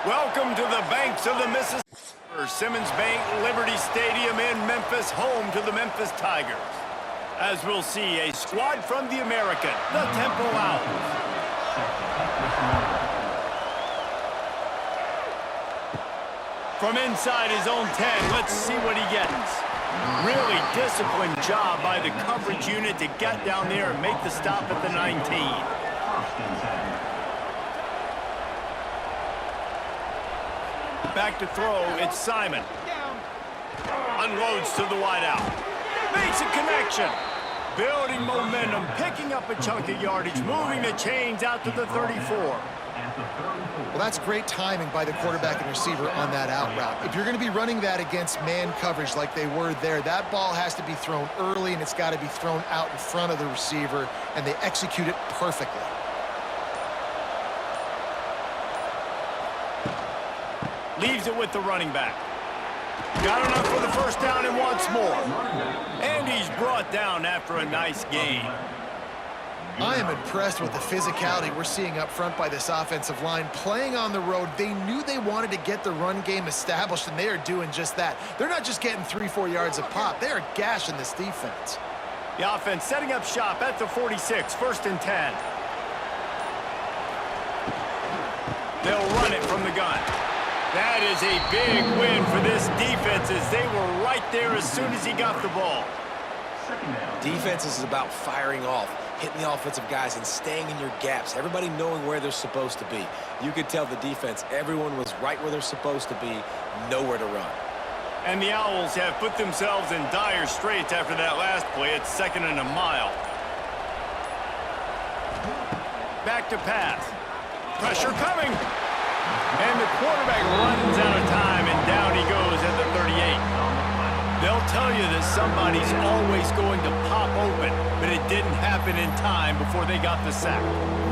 Welcome to the banks of the Mississippi. Simmons Bank Liberty Stadium in Memphis, home to the Memphis Tigers. As we'll see, a squad from the American, the Temple Owls. From inside his own 10, let's see what he gets. Really disciplined job by the coverage unit to get down there and make the stop at the 19. Back to throw, it's Simon. Unloads to the wideout. Makes a connection. Building momentum, picking up a chunk of yardage, moving the chains out to the 34. Well, that's great timing by the quarterback and receiver on that out route. If you're going to be running that against man coverage like they were there, that ball has to be thrown early, and it's got to be thrown out in front of the receiver, and they execute it perfectly. Leaves it with the running back. Got enough for the first down and wants more. And he's brought down after a nice gain. I am impressed with the physicality we're seeing up front by this offensive line. Playing on the road, they knew they wanted to get the run game established, and they are doing just that. They're not just getting 3-4 yards a pop. They are gashing this defense. The offense setting up shop at the 46, 1st and 10. They'll run it from the gun. That is a big win for this defense as they were right there as soon as he got the ball. Defense is about firing off, hitting the offensive guys and staying in your gaps, everybody knowing where they're supposed to be. You could tell the defense, everyone was right where they're supposed to be, nowhere to run. And the Owls have put themselves in dire straits after that last play. It's 2nd and a mile. Back to pass. Pressure coming. And the quarterback runs out of time, and down he goes at the 38. They'll tell you that somebody's always going to pop open, but it didn't happen in time before they got the sack.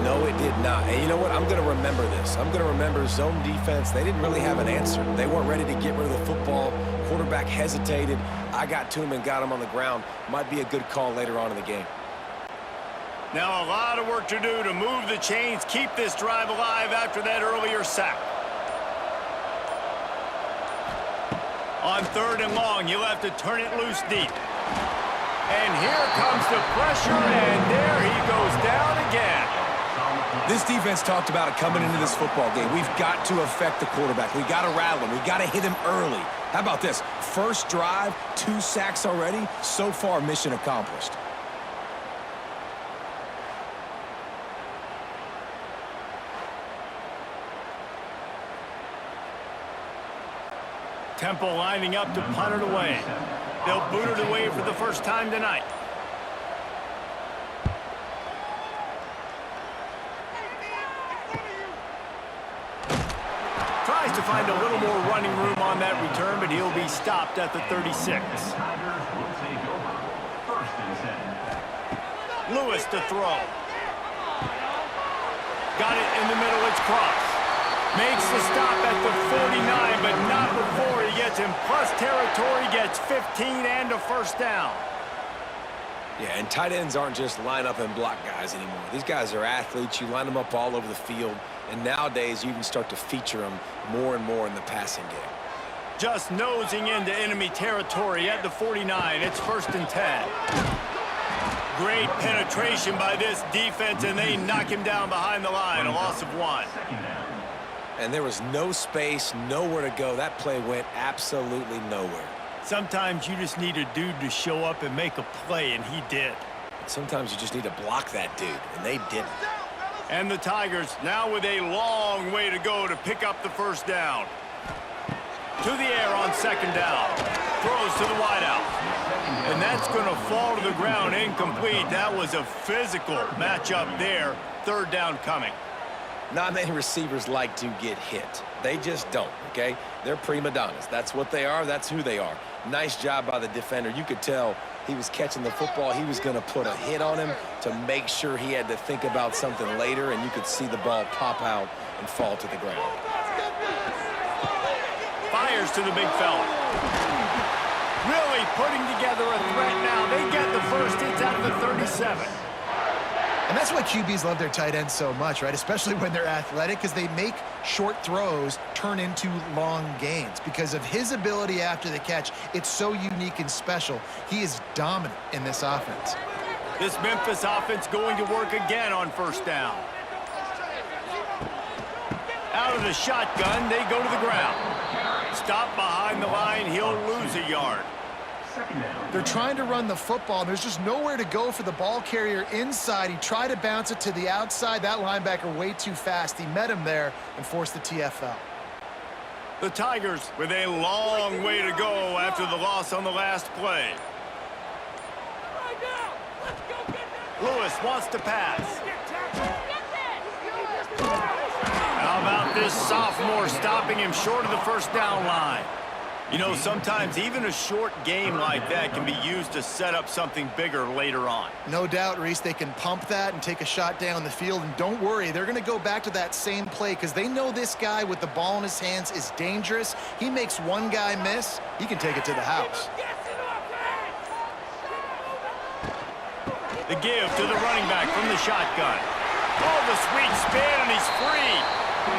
No, it did not. And you know what? I'm going to remember this. I'm going to remember zone defense. They didn't really have an answer. They weren't ready to get rid of the football. Quarterback hesitated. I got to him and got him on the ground. Might be a good call later on in the game. Now a lot of work to do to move the chains, keep this drive alive after that earlier sack. On 3rd and long, you'll have to turn it loose deep. And here comes the pressure, and there he goes down again. This defense talked about it coming into this football game. We've got to affect the quarterback. We got to rattle him. We got to hit him early. How about this? First drive, 2 sacks already. So far, mission accomplished. Temple lining up to punt it away. They'll boot it away for the first time tonight. Tries to find a little more running room on that return, but he'll be stopped at the 36. Lewis to throw. Got it in the middle, it's Cross. Makes the stop at the 49, but not before he gets in plus territory, gets 15 and a first down. Yeah, and tight ends aren't just line up and block guys anymore. These guys are athletes. You line them up all over the field, and nowadays you can start to feature them more and more in the passing game. Just nosing into enemy territory at the 49. It's 1st and 10. Great penetration by this defense, and they knock him down behind the line, a loss of 1. And there was no space, nowhere to go. That play went absolutely nowhere. Sometimes you just need a dude to show up and make a play, and he did. Sometimes you just need to block that dude, and they didn't. And the Tigers now with a long way to go to pick up the first down. To the air on 2nd down. Throws to the wideout. And that's going to fall to the ground incomplete. That was a physical matchup there. 3rd down coming. Not many receivers like to get hit. They just don't, okay? They're prima donnas. That's what they are. That's who they are. Nice job by the defender. You could tell he was catching the football. He was going to put a hit on him to make sure he had to think about something later, and you could see the ball pop out and fall to the ground. Fires to the big fella. Really putting together a threat now. They get the first. It's out of the 37. And that's why QBs love their tight ends so much, right? Especially when they're athletic, because they make short throws turn into long gains. Because of his ability after the catch, it's so unique and special. He is dominant in this offense. This Memphis offense going to work again on first down. Out of the shotgun, they go to the ground. Stop behind the line, he'll lose a yard. They're trying to run the football, and there's just nowhere to go for the ball carrier inside. He tried to bounce it to the outside. That linebacker way too fast. He met him there and forced the TFL. The Tigers with a long way to go after the loss on the last play. Lewis wants to pass. How about this sophomore stopping him short of the first down line? You know, sometimes even a short game like that can be used to set up something bigger later on. No doubt, Reese, they can pump that and take a shot down the field. And don't worry, they're going to go back to that same play because they know this guy with the ball in his hands is dangerous. He makes one guy miss, he can take it to the house. The give to the running back from the shotgun. Oh, the sweet spin, and he's free.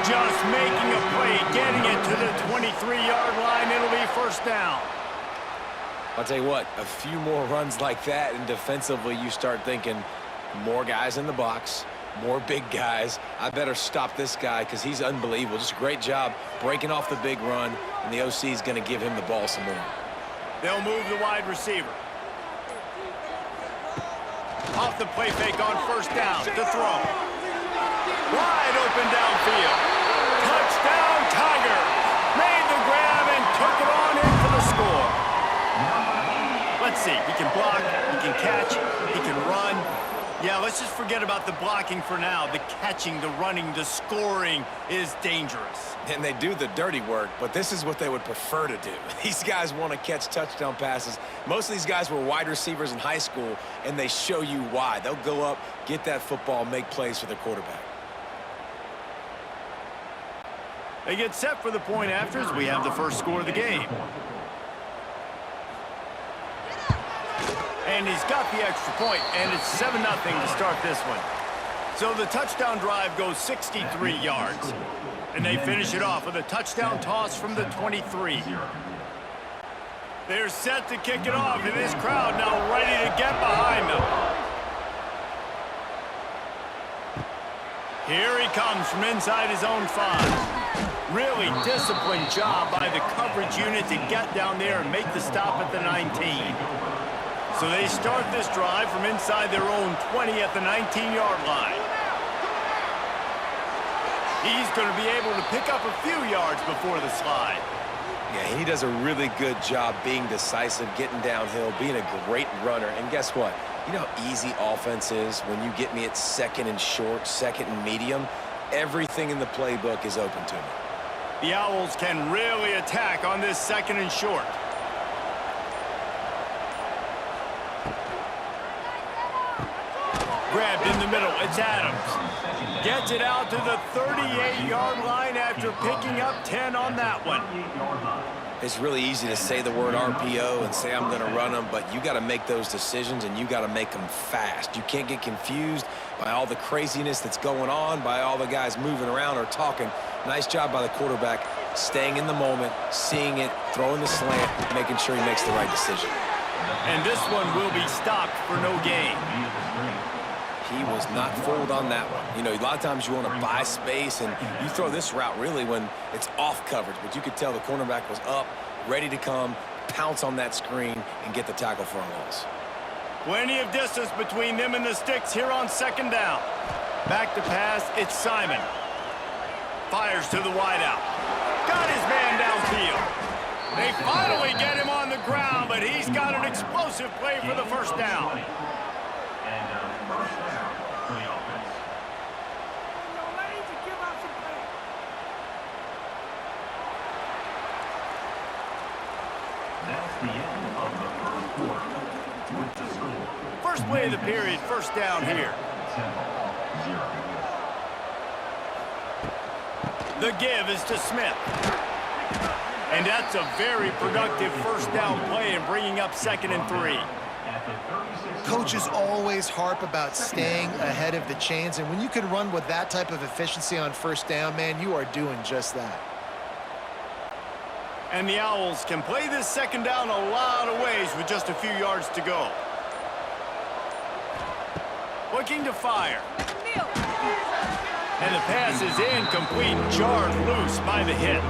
Just making a play, getting it to the 23-yard line. It'll be first down. I'll tell you what, a few more runs like that, and defensively you start thinking more guys in the box, more big guys. I better stop this guy because he's unbelievable. Just a great job breaking off the big run, and the OC is going to give him the ball some more. They'll move the wide receiver. Off the play fake on first down to throw. Wide open downfield. Touchdown, Tiger. Made the grab and took it on in for the score. Let's see. He can block, he can catch, he can run. Yeah, let's just forget about the blocking for now. The catching, the running, the scoring is dangerous. And they do the dirty work, but this is what they would prefer to do. These guys want to catch touchdown passes. Most of these guys were wide receivers in high school, and they show you why. They'll go up, get that football, make plays for their quarterback. They get set for the point afters. We have the first score of the game. And he's got the extra point, and it's 7-0 to start this one. So the touchdown drive goes 63 yards. And they finish it off with a touchdown toss from the 23. They're set to kick it off, and this crowd now ready to get behind them. Here he comes from inside his own 5. Really disciplined job by the coverage unit to get down there and make the stop at the 19. So they start this drive from inside their own 20 at the 19-yard line. He's going to be able to pick up a few yards before the slide. Yeah, he does a really good job being decisive, getting downhill, being a great runner. And guess what? You know how easy offense is when you get me at second and short, second and medium? Everything in the playbook is open to me. The Owls can really attack on this second and short. Grabbed in the middle, it's Adams. Gets it out to the 38-yard line after picking up 10 on that one. It's really easy to say the word RPO and say I'm going to run them, but you got to make those decisions, and you got to make them fast. You can't get confused by all the craziness that's going on, by all the guys moving around or talking. Nice job by the quarterback, staying in the moment, seeing it, throwing the slant, making sure he makes the right decision. And this one will be stopped for no gain. He was not fooled on that one. You know, a lot of times you want to buy space, and you throw this route really when it's off coverage. But you could tell the cornerback was up, ready to come, pounce on that screen, and get the tackle for a loss. Plenty of distance between them and the sticks here on second down. Back to pass, it's Simon. Fires to the wideout. Got his man downfield. They finally get him on the ground, but he's got an explosive play for the first down. First play of the period, first down here. The give is to Smith. And that's a very productive first down play and bringing up 2nd and 3. Coaches always harp about staying ahead of the chains, and when you can run with that type of efficiency on first down, man, you are doing just that. And the Owls can play this second down a lot of ways with just a few yards to go. Looking to fire. And the pass is incomplete, jarred loose by the hit.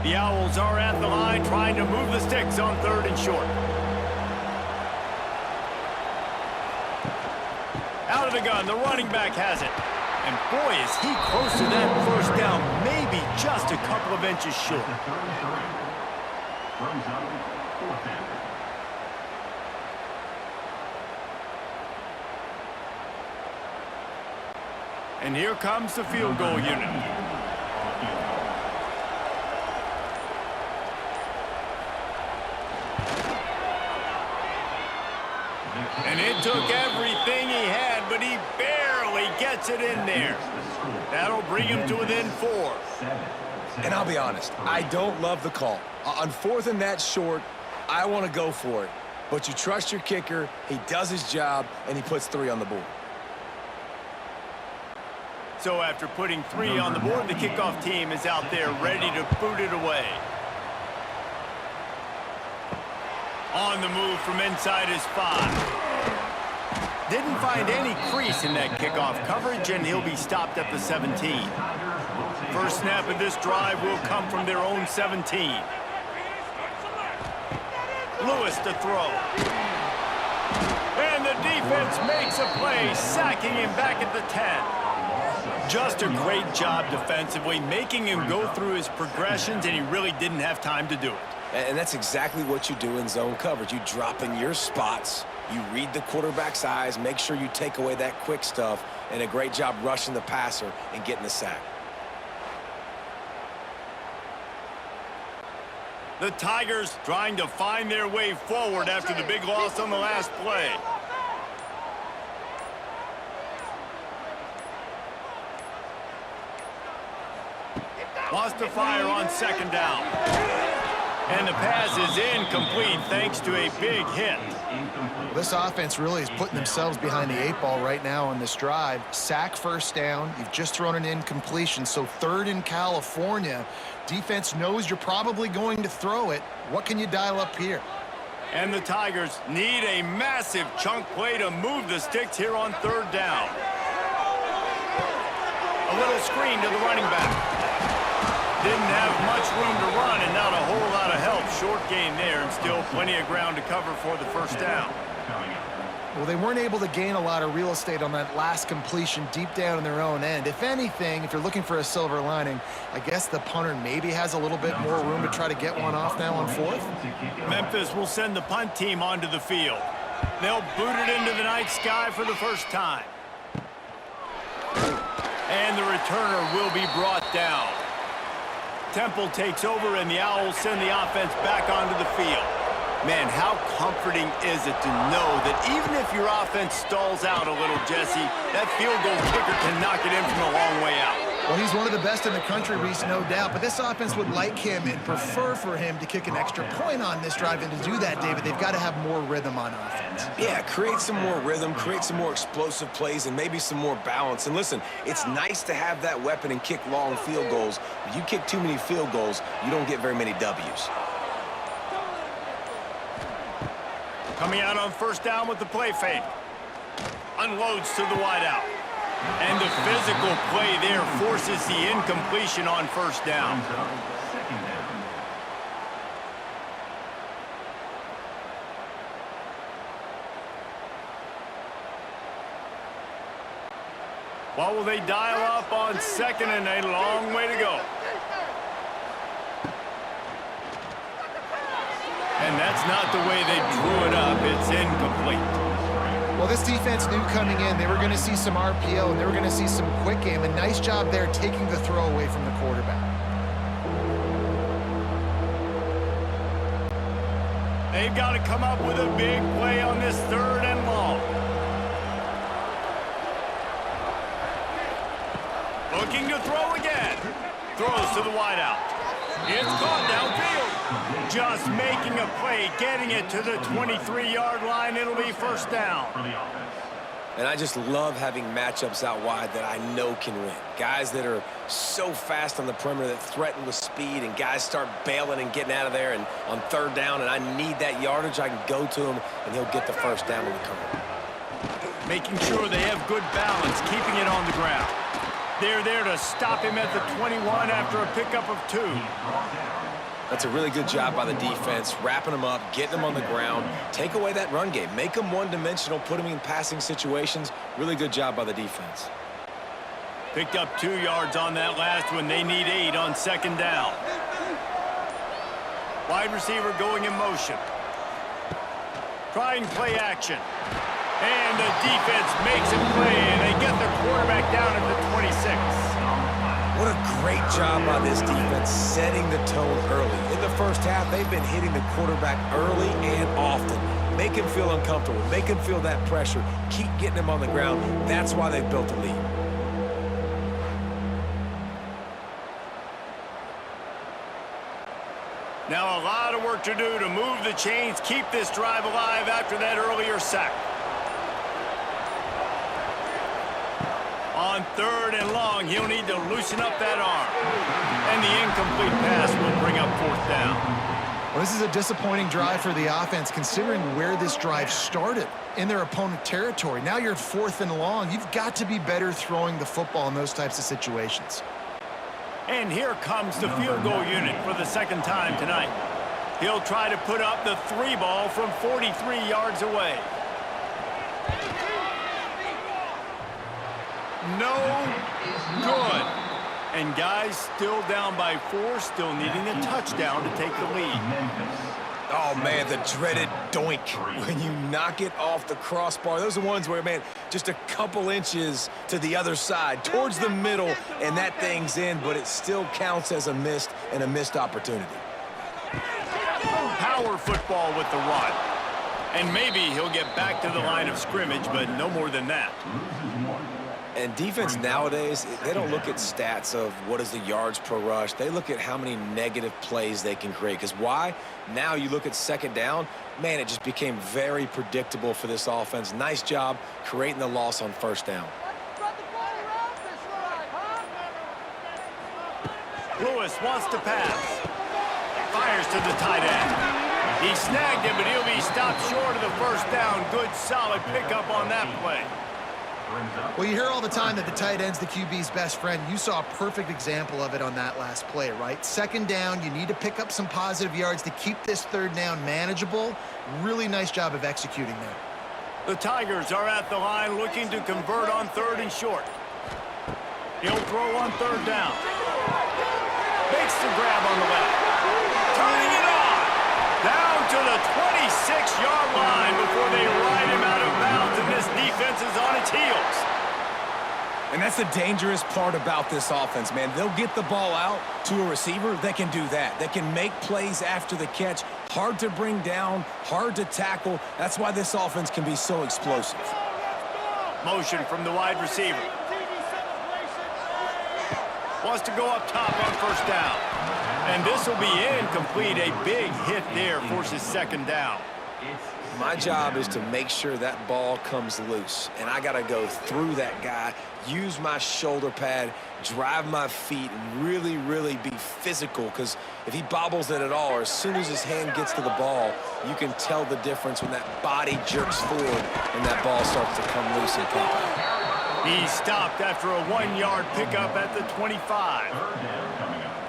The Owls are at the line trying to move the sticks on 3rd and short. Out of the gun, the running back has it. And boy, is he close to that first down, maybe just a couple of inches short. And here comes the field goal unit. And it took everything he had, but he barely gets it in there. That'll bring him to within 4. And I'll be honest, I don't love the call. On 4th and that short, I want to go for it. But you trust your kicker, he does his job, and he puts 3 on the board. So after putting 3 on the board, the kickoff team is out there ready to boot it away. On the move from inside his 5. Didn't find any crease in that kickoff coverage, and he'll be stopped at the 17. First snap of this drive will come from their own 17. Lewis to throw. And the defense makes a play, sacking him back at the 10. Just a great job defensively, making him go through his progressions, and he really didn't have time to do it. And that's exactly what you do in zone coverage. You drop in your spots, you read the quarterback's eyes, make sure you take away that quick stuff, and a great job rushing the passer and getting the sack. The Tigers trying to find their way forward after the big loss on the last play. Wants to fire on 2nd down. And the pass is incomplete thanks to a big hit. This offense really is putting themselves behind the 8 ball right now on this drive. Sack, first down. You've just thrown an incompletion, so 3rd in California. Defense knows you're probably going to throw it. What can you dial up here? And the Tigers need a massive chunk play to move the sticks here on 3rd down. A little screen to the running back. Didn't have much room to run and not a whole lot of help. Short gain there and still plenty of ground to cover for the first down. Well, they weren't able to gain a lot of real estate on that last completion deep down in their own end. If anything, if you're looking for a silver lining, I guess the punter maybe has a little bit more room to try to get one off now on 4th. Memphis will send the punt team onto the field. They'll boot it into the night sky for the first time. And the returner will be brought down. Temple takes over, and the Owls send the offense back onto the field. Man, how comforting is it to know that even if your offense stalls out a little, Jesse, that field goal kicker can knock it in from a long way out. Well, he's one of the best in the country, Reese, no doubt. But this offense would like him and prefer for him to kick an extra point on this drive. And to do that, David, they've got to have more rhythm on offense. Yeah, create some more rhythm, create some more explosive plays, and maybe some more balance. And listen, it's nice to have that weapon and kick long field goals. If you kick too many field goals, you don't get very many W's. Coming out on first down with the play fake. Unloads to the wideout. And the physical play there forces the incompletion on first down. What will they dial up on 2nd and a long way to go? And that's not the way they drew it up. It's incomplete. Well, this defense knew coming in they were going to see some RPO and they were going to see some quick game. A nice job there taking the throw away from the quarterback. They've got to come up with a big play on this 3rd and long. looking to throw again. Throws to the wideout. It's caught downfield. Just making a play, getting it to the 23-yard line. It'll be first down. And I just love having matchups out wide that I know can win. Guys that are so fast on the perimeter that threaten with speed, and guys start bailing and getting out of there. And on third down, and I need that yardage, I can go to him, and he'll get the first down in the curve. Making sure they have good balance, keeping it on the ground. They're there to stop him at the 21 after a pickup of 2. That's a really good job by the defense, wrapping them up, getting them on the ground. Take away that run game. Make them one-dimensional, put them in passing situations. Really good job by the defense. Picked up 2 yards on that last one. They need 8 on second down. Wide receiver going in motion. Trying play action. And the defense makes a play, and they get the quarterback down at the 26. What a great job by this defense setting the tone early. In the first half, they've been hitting the quarterback early and often. Make him feel uncomfortable. Make him feel that pressure. Keep getting him on the ground. That's why they've built a lead. Now a lot of work to do to move the chains, keep this drive alive after that earlier sack. On third and long, he'll need to loosen up that arm. And the incomplete pass will bring up fourth down. Well, this is a disappointing drive for the offense, considering where this drive started, in their opponent territory. Now you're at fourth and long. You've got to be better throwing the football in those types of situations. And here comes the field goal unit for the second time tonight. He'll try to put up the 3 ball from 43 yards away. No good. And guys still down by 4, still needing a touchdown to take the lead. Oh, man, the dreaded doink when you knock it off the crossbar. Those are ones where, man, just a couple inches to the other side, towards the middle, and that thing's in, but it still counts as a missed opportunity. Power football with the run. And maybe he'll get back to the line of scrimmage, but no more than that. And defense nowadays, they don't look at stats of what is the yards per rush. They look at how many negative plays they can create. Because why? Now you look at second down, man, it just became very predictable for this offense. Nice job creating the loss on first down. Lewis wants to pass. Fires to the tight end. He snagged him, but he'll be stopped short of the first down. Good, solid pickup on that play. Well, you hear all the time that the tight end's the QB's best friend. You saw a perfect example of it on that last play, right? Second down, you need to pick up some positive yards to keep this third down manageable. Really nice job of executing there. The Tigers are at the line looking to convert on third and short. He'll throw on third down. Makes the grab on the left. Turning it on. Down to the 26-yard line before they ride him out of bounds, and this defense is on its heels. And that's the dangerous part about this offense, man. They'll get the ball out to a receiver that can do that. That can make plays after the catch. Hard to bring down, hard to tackle. That's why this offense can be so explosive. Motion from the wide receiver. Wants to go up top on first down. And this will be incomplete. A big hit there forces second down. My job is to make sure that ball comes loose, and I got to go through that guy, use my shoulder pad, drive my feet, and really, really be physical, because if he bobbles it at all, or as soon as his hand gets to the ball, you can tell the difference when that body jerks forward and that ball starts to come loose and pop out. He stopped after a 1-yard pickup at the 25.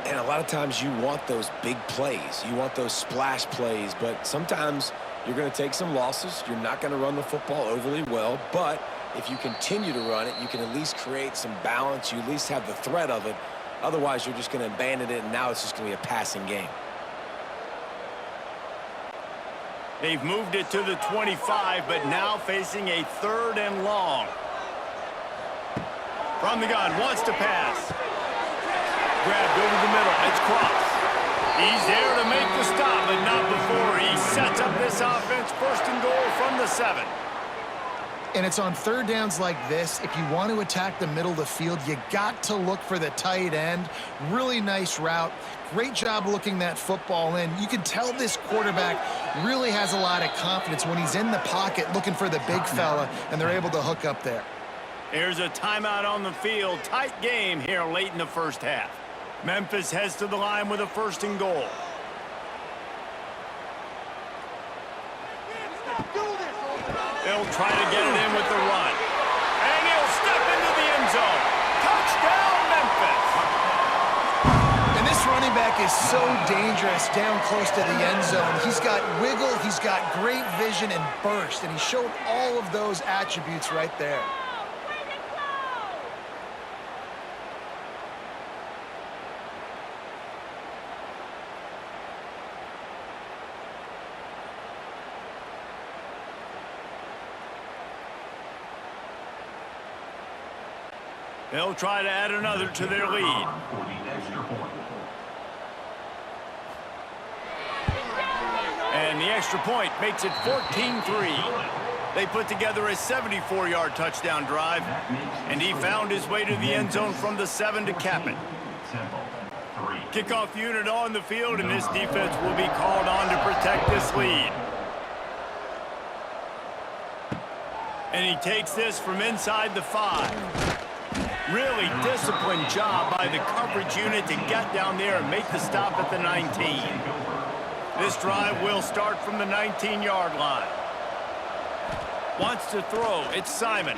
And a lot of times you want those big plays. You want those splash plays, but sometimes you're going to take some losses. You're not going to run the football overly well, but if you continue to run it, you can at least create some balance. You at least have the threat of it. Otherwise, you're just going to abandon it, and now it's just going to be a passing game. They've moved it to the 25, but now facing a third and long. From the gun, wants to pass. Grabbed over the middle, it's crossed. He's there to make the stop, but not before he sets up this offense. First and goal from the 7. And it's on third downs like this. If you want to attack the middle of the field, you got to look for the tight end. Really nice route. Great job looking that football in. You can tell this quarterback really has a lot of confidence when he's in the pocket looking for the big fella, and they're able to hook up there. Here's a timeout on the field. Tight game here late in the first half. Memphis heads to the line with a 1st and goal. They'll try to get it in with the run. And he'll step into the end zone. Touchdown, Memphis! And this running back is so dangerous down close to the end zone. He's got wiggle, he's got great vision and burst, and he showed all of those attributes right there. They'll try to add another to their lead. And the extra point makes it 14-3. They put together a 74-yard touchdown drive, and he found his way to the end zone from the 7 to cap it. Kickoff unit on the field, and this defense will be called on to protect this lead. And he takes this from inside the 5. Really disciplined job by the coverage unit to get down there and make the stop at the 19. This drive will start from the 19-yard line. Wants to throw. It's Simon.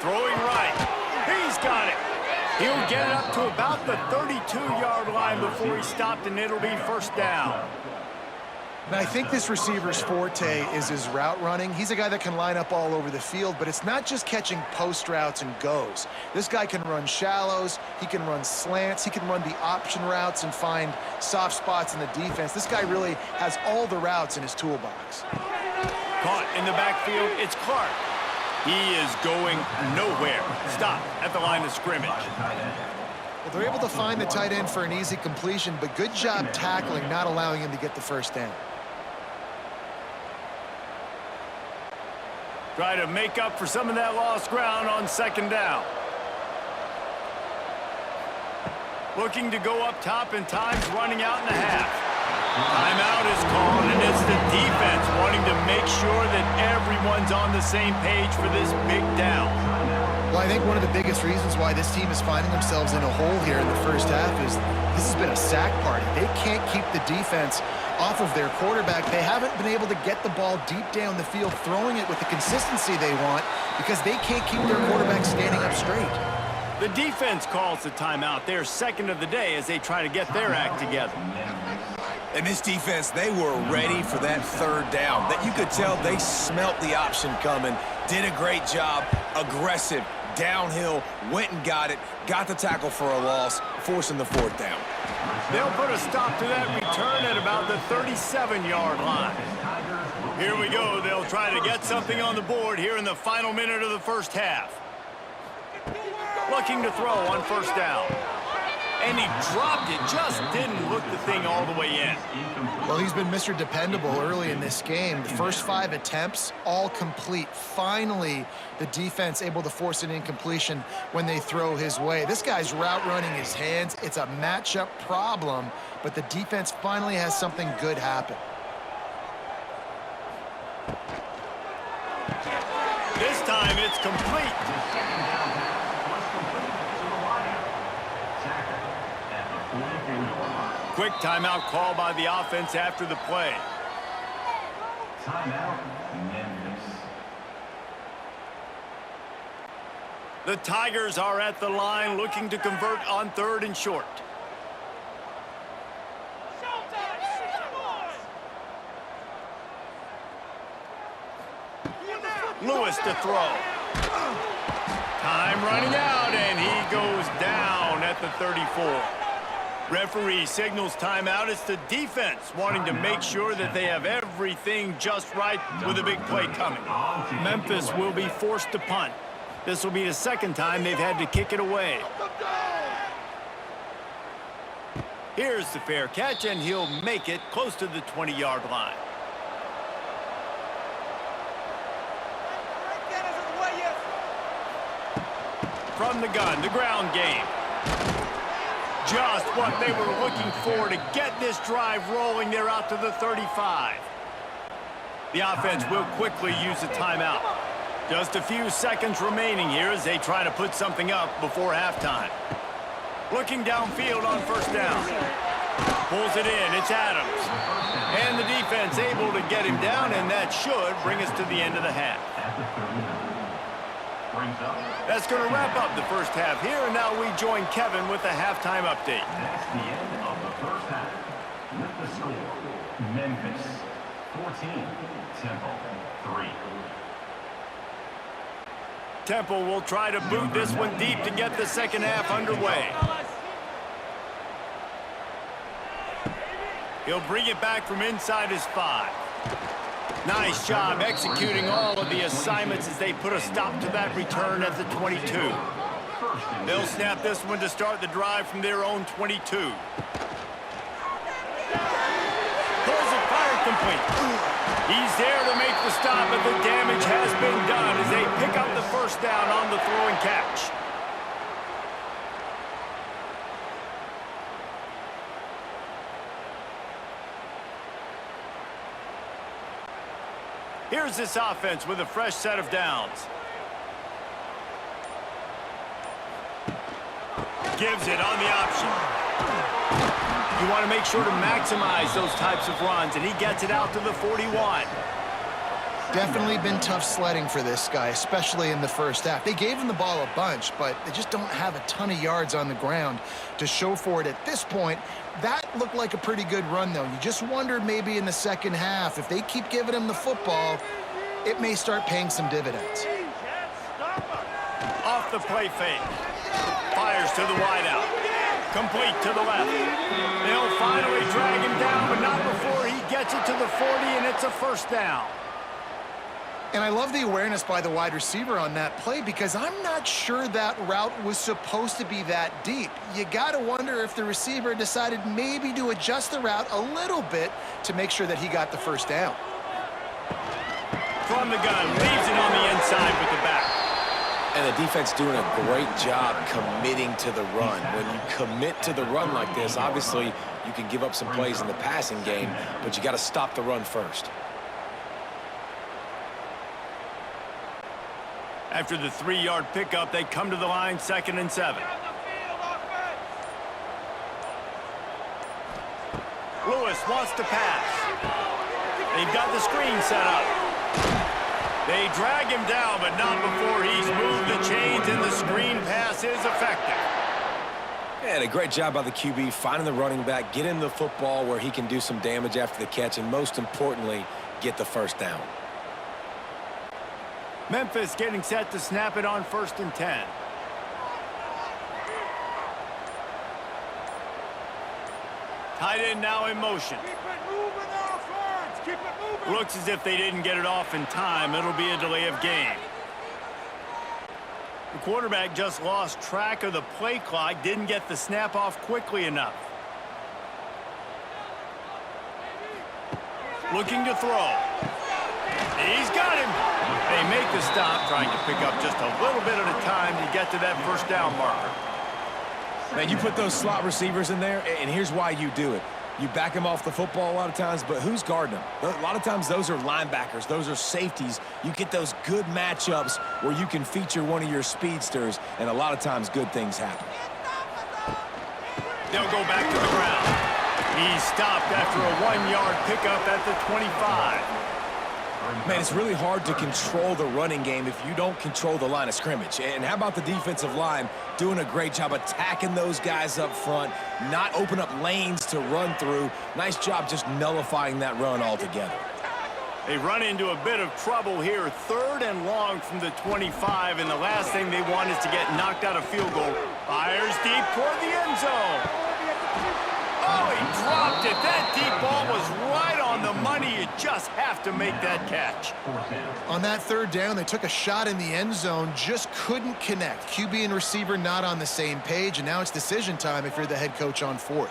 Throwing right. He's got it. He'll get it up to about the 32-yard line before he stopped, and it'll be 1st down. And I think this receiver's forte is his route running. He's a guy that can line up all over the field, but it's not just catching post routes and goes. This guy can run shallows, he can run slants, he can run the option routes and find soft spots in the defense. This guy really has all the routes in his toolbox. Caught in the backfield, it's Clark. He is going nowhere. Stop at the line of scrimmage. Well, they're able to find the tight end for an easy completion, but good job tackling, not allowing him to get the 1st down. Try to make up for some of that lost ground on 2nd down. Looking to go up top, and time's running out in the half. Timeout is called, and it's the defense wanting to make sure that everyone's on the same page for this big down. Well, I think one of the biggest reasons why this team is finding themselves in a hole here in the first half is this has been a sack party. They can't keep the defense off of their quarterback. They haven't been able to get the ball deep down the field, throwing it with the consistency they want because they can't keep their quarterback standing up straight. The defense calls the timeout. They're 2nd of the day as they try to get their act together. And this defense, they were ready for that 3rd down. That you could tell they smelt the option coming, did a great job, aggressive, downhill, went and got it, got the tackle for a loss, forcing the 4th down. They'll put a stop to that return at about the 37-yard line. Here we go. They'll try to get something on the board here in the final minute of the first half. Looking to throw on 1st down. And he dropped it, just didn't look the thing all the way in. Well, he's been Mr. Dependable early in this game. The first 5 attempts, all complete. Finally, the defense able to force an incompletion when they throw his way. This guy's route running his hands. It's a matchup problem, but the defense finally has something good happen. This time it's complete. Quick timeout call by the offense after the play. Timeout, Memphis. The Tigers are at the line looking to convert on 3rd and short. Lewis to throw. Time running out, and he goes down at the 34. Referee signals timeout. It's the defense wanting to make sure that they have everything just right with a big play coming. Memphis will be forced to punt. This will be the 2nd time they've had to kick it away. Here's the fair catch, and he'll make it close to the 20-yard line. from the gun, the ground game. Just what they were looking for to get this drive rolling. They're out to the 35. The offense will quickly use a timeout. Just a few seconds remaining here as they try to put something up before halftime. Looking downfield on first down. Pulls it in. It's Adams. And the defense able to get him down, and that should bring us to the end of the half. That's going to wrap up the first half here, and now we join Kevin with a halftime update. That's the end of the first half. With the score, Memphis 14, Temple 3. Temple will try to boot this one deep to get the second half underway. He'll bring it back from inside his 5. Nice job executing all of the assignments as they put a stop to that return at the 22. They'll snap this one to start the drive from their own 22. Pulls it, fired complete. He's there to make the stop, but the damage has been done as they pick up the first down on the throw and catch. Here's this offense with a fresh set of downs. Gives it on the option. You want to make sure to maximize those types of runs, and he gets it out to the 41. Definitely been tough sledding for this guy, especially in the first half. They gave him the ball a bunch, but they just don't have a ton of yards on the ground to show for it at this point. That looked like a pretty good run, though. You just wondered maybe in the second half, if they keep giving him the football, it may start paying some dividends. Off the play fake. Fires to the wideout. Complete to the left. They'll finally drag him down, but not before he gets it to the 40, and it's a first down. And I love the awareness by the wide receiver on that play because I'm not sure that route was supposed to be that deep. You got to wonder if the receiver decided maybe to adjust the route a little bit to make sure that he got the first down. From the gun, leaves it on the inside with the back. And the defense doing a great job committing to the run. When you commit to the run like this, obviously you can give up some plays in the passing game, but you got to stop the run first. After the 3-yard pickup, they come to the line, 2nd and 7. Lewis wants to pass. They've got the screen set up. They drag him down, but not before he's moved the chains, and the screen pass is effective. And a great job by the QB, finding the running back, get him the football where he can do some damage after the catch, and most importantly, get the first down. Memphis getting set to snap it on 1st and 10. Tight end now in motion. Keep it moving, offense. Keep it moving. Looks as if they didn't get it off in time. It'll be a delay of game. The quarterback just lost track of the play clock, didn't get the snap off quickly enough. Looking to throw. He's got him. They make the stop, trying to pick up just a little bit at a time to get to that first down marker. Man, you put those slot receivers in there, and here's why you do it. You back them off the football a lot of times, but who's guarding them? A lot of times those are linebackers. Those are safeties. You get those good matchups where you can feature one of your speedsters, and a lot of times good things happen. They'll go back to the ground. He's stopped after a 1-yard pickup at the 25. Man, it's really hard to control the running game if you don't control the line of scrimmage. And how about the defensive line doing a great job attacking those guys up front, not open up lanes to run through. Nice job just nullifying that run altogether. They run into a bit of trouble here. 3rd and long from the 25, and the last thing they want is to get knocked out of field goal. Fires deep toward the end zone. Oh, he dropped it. That deep ball was right on the money. You just have to make that catch. On that 3rd down, they took a shot in the end zone, just couldn't connect. QB and receiver not on the same page, and now it's decision time if you're the head coach on 4th.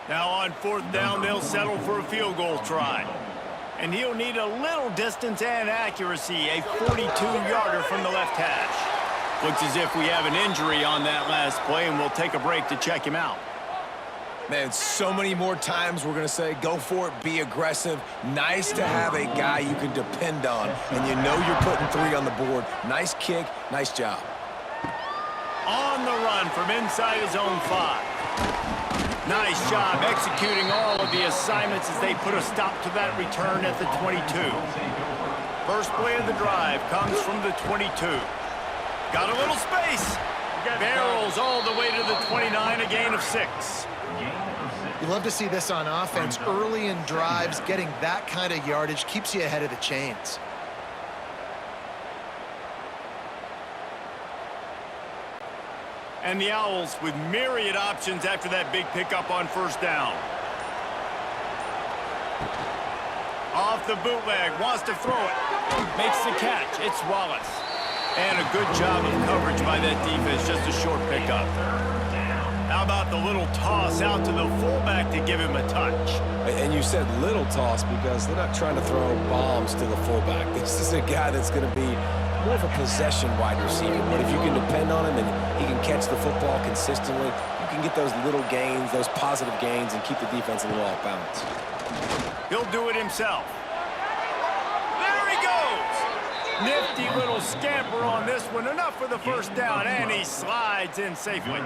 Now on 4th down, they'll settle for a field goal try. And he'll need a little distance and accuracy, a 42-yarder from the left hash. Looks as if we have an injury on that last play, and we'll take a break to check him out. Man, so many more times we're going to say, go for it, be aggressive. Nice to have a guy you can depend on, and you know you're putting 3 on the board. Nice kick, nice job. On the run from inside his own 5. Nice job executing all of the assignments as they put a stop to that return at the 22. First play of the drive comes from the 22. Got a little space. Barrels all the way to the 29, a gain of 6. You love to see this on offense. Early in drives, getting that kind of yardage keeps you ahead of the chains. And the Owls with myriad options after that big pickup on first down. Off the bootleg, wants to throw it. Makes the catch. It's Wallace. And a good job of coverage by that defense, just a short pickup. How about the little toss out to the fullback to give him a touch? And you said little toss because they're not trying to throw bombs to the fullback. This is a guy that's going to be more of a possession wide receiver. But if you can depend on him and he can catch the football consistently, you can get those little gains, those positive gains, and keep the defense a little off balance. He'll do it himself. There he goes! Nifty little scamper on this one. Enough for the first down, and he slides in safely.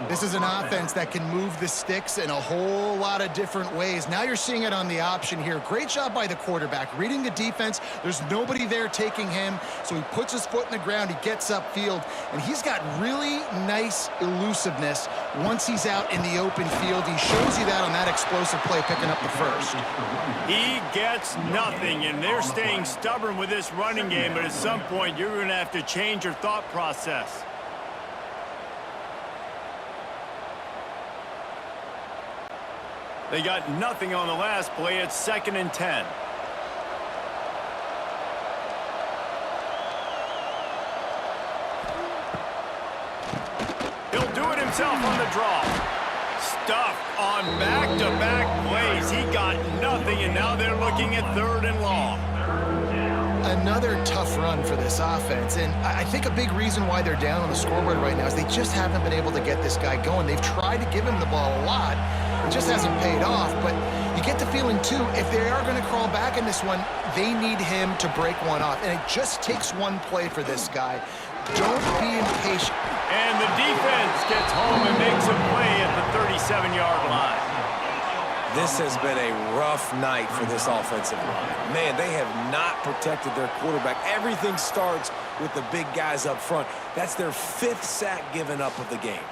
This is an offense that can move the sticks in a whole lot of different ways. Now you're seeing it on the option here. Great job by the quarterback. Reading the defense, there's nobody there taking him, so he puts his foot in the ground, he gets upfield, and he's got really nice elusiveness once he's out in the open field. He shows you that on that explosive play, picking up the first. He gets nothing, and they're staying stubborn with this running game, but at some point you're going to have to change your thought process. They got nothing on the last play. It's 2nd and 10. He'll do it himself on the draw. Stuffed on back-to-back plays. He got nothing, and now they're looking at 3rd and long. Another tough run for this offense, and I think a big reason why they're down on the scoreboard right now is they just haven't been able to get this guy going. They've tried to give him the ball a lot. It just hasn't paid off, but you get the feeling, too, if they are going to crawl back in this one, they need him to break one off, and it just takes one play for this guy. Don't be impatient. And the defense gets home and makes a play at the 37-yard line. This has been a rough night for this offensive line. Man, they have not protected their quarterback. Everything starts with the big guys up front. That's their 5th sack given up of the game.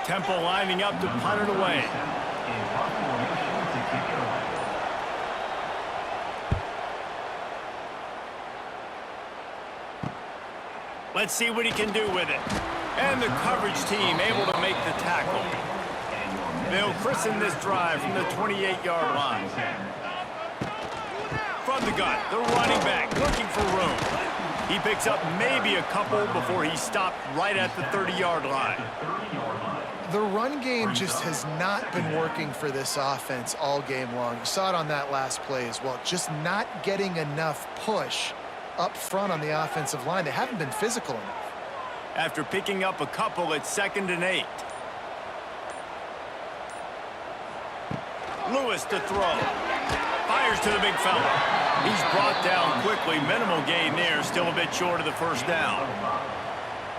Temple lining up to punt it away. Let's see what he can do with it. And the coverage team able to make the tackle. They'll christen this drive from the 28-yard line. From the gun, the running back looking for room. He picks up maybe a couple before he's stopped right at the 30-yard line. The run game just has not been working for this offense all game long. You saw it on that last play as well. Just not getting enough push up front on the offensive line. They haven't been physical enough. After picking up a couple at 2nd and 8. Lewis to throw. Fires to the big fella. He's brought down quickly. Minimal gain there. Still a bit short of the first down.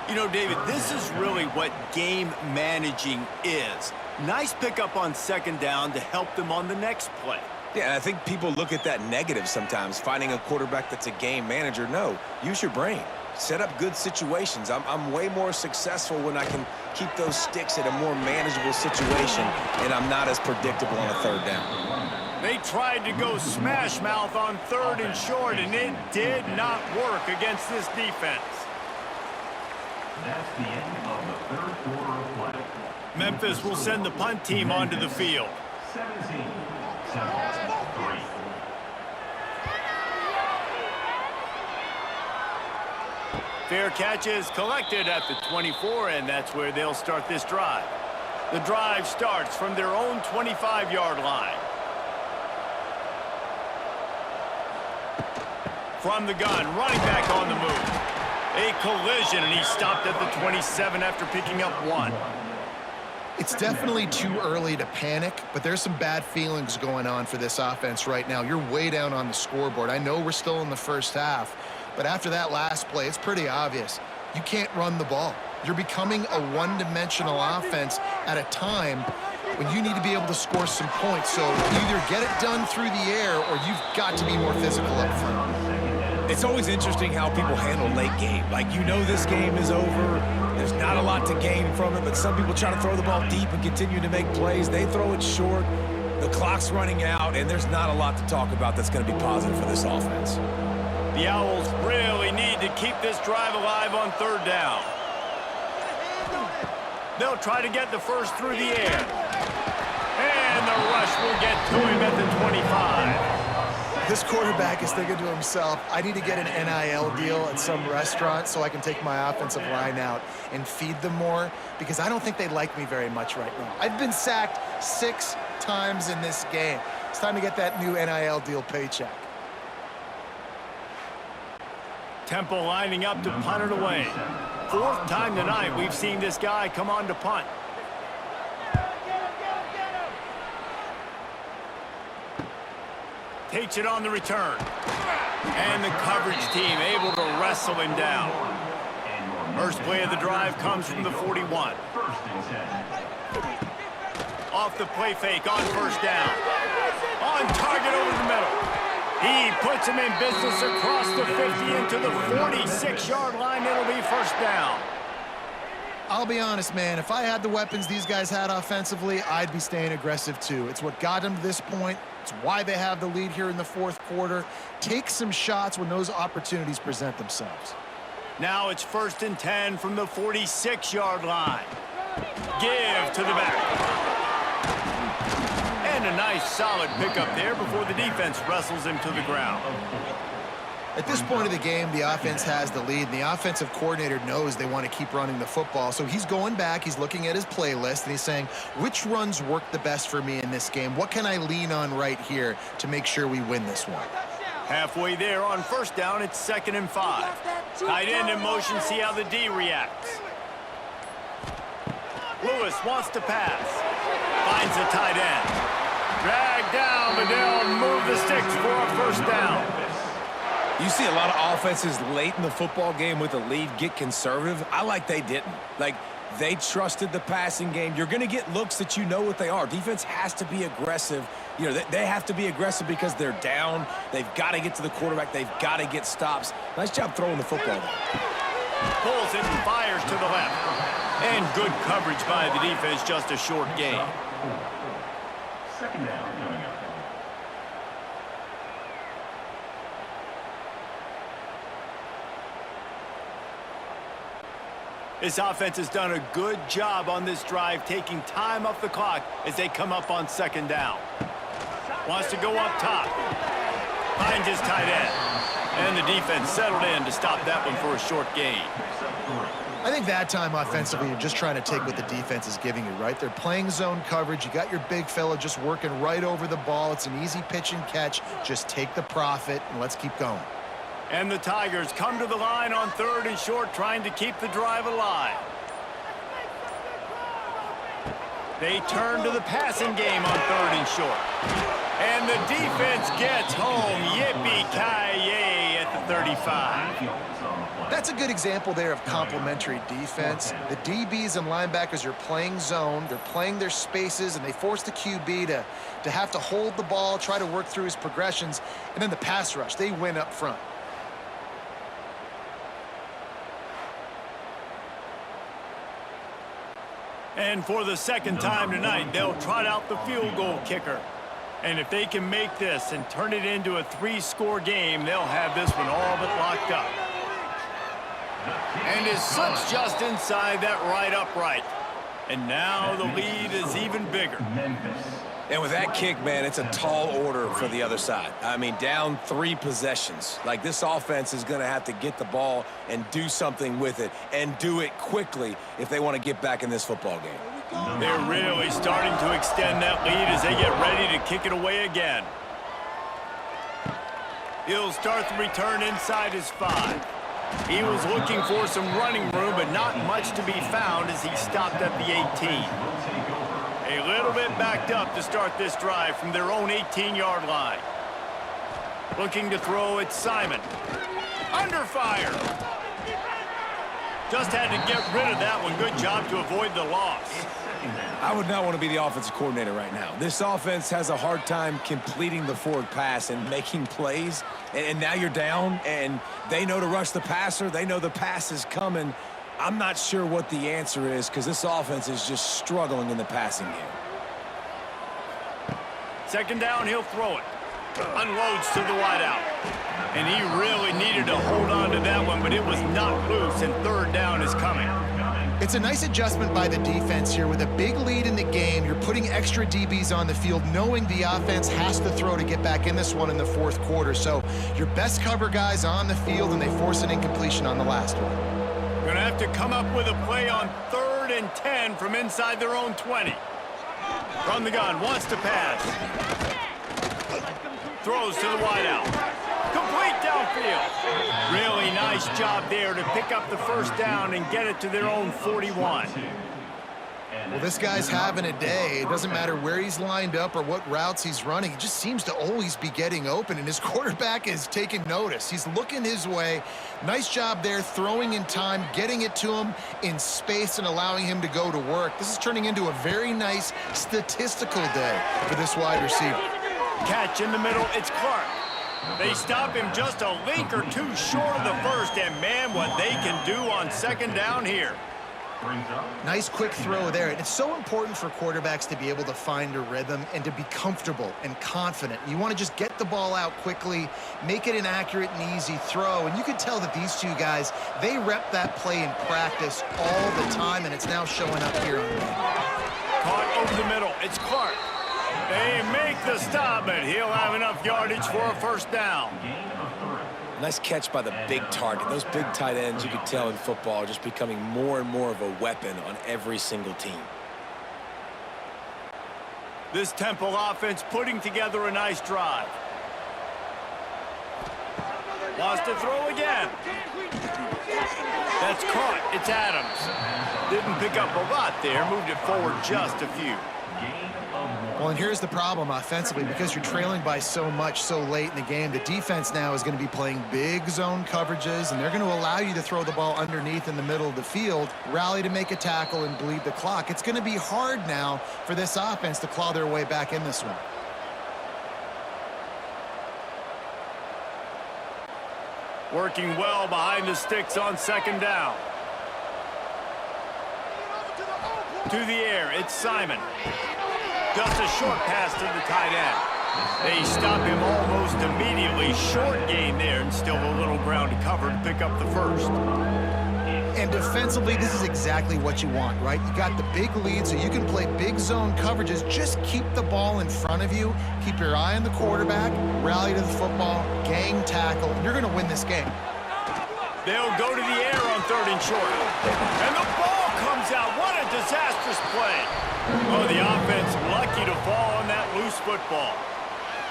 You know, David, this is really what game managing is. Nice pickup on 2nd down to help them on the next play. Yeah, I think people look at that negative sometimes, finding a quarterback that's a game manager. No, use your brain. Set up good situations. I'm way more successful when I can keep those sticks at a more manageable situation, and I'm not as predictable on a 3rd down. They tried to go smash mouth on 3rd and short, and it did not work against this defense. That's the end of the 3rd quarter of play. Memphis will send the punt team onto the field. 17-3. Fair catch is collected at the 24, and that's where they'll start this drive. The drive starts from their own 25-yard line. From the gun, running back on the move. A collision, and he stopped at the 27 after picking up 1. It's definitely too early to panic, but there's some bad feelings going on for this offense right now. You're way down on the scoreboard. I know we're still in the first half, but after that last play, it's pretty obvious. You can't run the ball. You're becoming a one-dimensional offense at a time when you need to be able to score some points. So either get it done through the air or you've got to be more physical up front. It's always interesting how people handle late game. Like, you know this game is over. There's not a lot to gain from it, but some people try to throw the ball deep and continue to make plays. They throw it short. The clock's running out, and there's not a lot to talk about that's going to be positive for this offense. The Owls really need to keep this drive alive on 3rd down. They'll try to get the first through the air. And the rush will get to him at the 25. This quarterback is thinking to himself, I need to get an NIL deal at some restaurant so I can take my offensive line out and feed them more, because I don't think they like me very much right now. I've been sacked 6 times in this game. It's time to get that new NIL deal paycheck. Temple lining up to punt it away. 4th time tonight we've seen this guy come on to punt. Takes it on the return. And the coverage team able to wrestle him down. First play of the drive comes from the 41. Off the play fake on 1st down. On target over the middle. He puts him in business across the 50 into the 46-yard line. It'll be 1st down. I'll be honest, man, if I had the weapons these guys had offensively, I'd be staying aggressive too. It's what got them to this point. It's why they have the lead here in the 4th quarter. Take some shots when those opportunities present themselves. Now it's 1st and 10 from the 46-yard line. Give to the back. And a nice solid pickup there before the defense wrestles him to the ground. At this point of the game, the offense has the lead, and the offensive coordinator knows they want to keep running the football. So he's going back, he's looking at his playlist, and he's saying, which runs work the best for me in this game? What can I lean on right here to make sure we win this one? Halfway there on 1st down, it's 2nd and 5. Tight end in motion, see how the D reacts. Lewis wants to pass. Finds the tight end. Dragged down, but they'll move the sticks for a 1st down. You see a lot of offenses late in the football game with a lead get conservative. I like they didn't. Like, they trusted the passing game. You're going to get looks that you know what they are. Defense has to be aggressive. You know, they have to be aggressive because they're down. They've got to get to the quarterback. They've got to get stops. Nice job throwing the football there. Pulls it and fires to the left. And good coverage by the defense, just a short gain. 2nd down coming up. This offense has done a good job on this drive, taking time off the clock as they come up on 2nd down. Wants to go up top. Finds his tight end. And the defense settled in to stop that one for a short gain. I think that time offensively, you're just trying to take what the defense is giving you, right? They're playing zone coverage. You got your big fella just working right over the ball. It's an easy pitch and catch. Just take the profit and let's keep going. And the Tigers come to the line on 3rd and short, trying to keep the drive alive. They turn to the passing game on 3rd and short. And the defense gets home. Yippee-ki-yay at the 35. That's a good example there of complementary defense. The DBs and linebackers are playing zone. They're playing their spaces, and they force the QB to have to hold the ball, try to work through his progressions. And then the pass rush, they win up front. And for the 2nd time tonight, they'll trot out the field goal kicker. And if they can make this and turn it into a 3-score game, they'll have this one all but locked up. And it slips just inside that right upright. And now the lead is even bigger. Memphis And with that kick, man, it's a tall order for the other side. I mean, down 3 possessions. Like, this offense is going to have to get the ball and do something with it, and do it quickly if they want to get back in this football game. They're really starting to extend that lead as they get ready to kick it away again. He'll start the return inside his 5. He was looking for some running room, but not much to be found as he stopped at the 18. A little bit backed up to start this drive from their own 18-yard line. Looking to throw it, Simon. Under fire. Just had to get rid of that one. Good job to avoid the loss. I would not want to be the offensive coordinator right now. This offense has a hard time completing the forward pass and making plays. And now you're down, and they know to rush the passer. They know the pass is coming. I'm not sure what the answer is because this offense is just struggling in the passing game. Second down, he'll throw it. Unloads to the wideout. And he really needed to hold on to that one, but it was not loose, and third down is coming. It's a nice adjustment by the defense here. With a big lead in the game, you're putting extra DBs on the field, knowing the offense has to throw to get back in this one in the fourth quarter. So your best cover guys on the field, and they force an incompletion on the last one. Going to have to come up with a play on 3rd and 10 from inside their own 20. From the gun, wants to pass. Throws to the wideout. Complete downfield. Really nice job there to pick up the first down and get it to their own 41. Well, this guy's having a day. It doesn't matter where he's lined up or what routes he's running. He just seems to always be getting open, and his quarterback is taking notice. He's looking his way. Nice job there, throwing in time, getting it to him in space and allowing him to go to work. This is turning into a very nice statistical day for this wide receiver. Catch in the middle, it's Clark. They stop him just a link or two short of the first, and man, what they can do on second down here. Nice quick throw there. And it's so important for quarterbacks to be able to find a rhythm and to be comfortable and confident. You want to just get the ball out quickly, make it an accurate and easy throw. And you can tell that these two guys, they rep that play in practice all the time, and it's now showing up here on game. Caught over the middle. It's Clark. They make the stop, but he'll have enough yardage for a first down. Nice catch by the big target. Those big tight ends, you could tell in football, are just becoming more and more of a weapon on every single team. This Temple offense putting together a nice drive. Wants to throw again. That's caught. It's Adams. Didn't pick up a lot there. Moved it forward just a few. Well, and here's the problem offensively. Because you're trailing by so much so late in the game, the defense now is going to be playing big zone coverages, and they're going to allow you to throw the ball underneath in the middle of the field, rally to make a tackle, and bleed the clock. It's going to be hard now for this offense to claw their way back in this one. Working well behind the sticks on second down. To the air, it's Simon. Just a short pass to the tight end. They stop him almost immediately. Short gain there, and still a little ground to cover to pick up the first. And defensively, this is exactly what you want, right? You got the big lead, so you can play big zone coverages. Just keep the ball in front of you. Keep your eye on the quarterback. Rally to the football. Gang tackle. You're going to win this game. They'll go to the air on third and short. And the ball comes out. What a disastrous play. Oh, the offense lucky to fall on that loose football.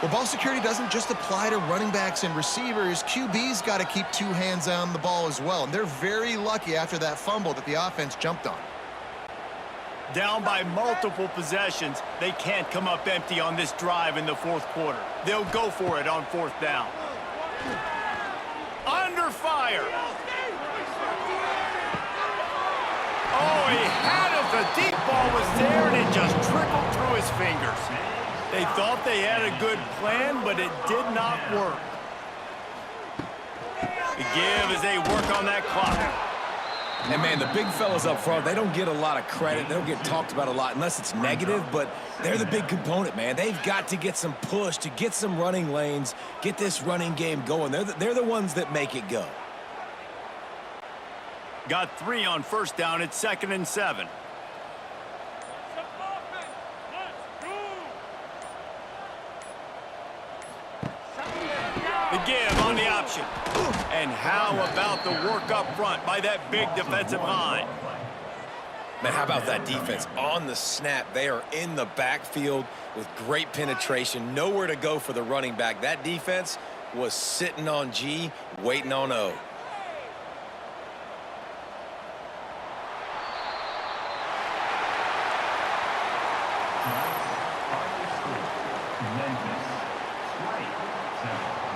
Well, ball security doesn't just apply to running backs and receivers. QB's got to keep two hands on the ball as well. And they're very lucky after that fumble that the offense jumped on. Down by multiple possessions, they can't come up empty on this drive in the fourth quarter. They'll go for it on fourth down. Under fire. Oh, he had it. The deep ball was there, and it just trickled through his fingers. They thought they had a good plan, but it did not work. The give as they work on that clock. And, man, the big fellas up front, they don't get a lot of credit. They don't get talked about a lot unless it's negative, but they're the big component, man. They've got to get some push, to get some running lanes, get this running game going. They're the ones that make it go. Got 3 on first down. It's 2nd and 7. The give on the option. And how about the work up front by that big defensive line? Man, how about that defense? On the snap, they are in the backfield with great penetration. Nowhere to go for the running back. That defense was sitting on G, waiting on O. Memphis 20, Temple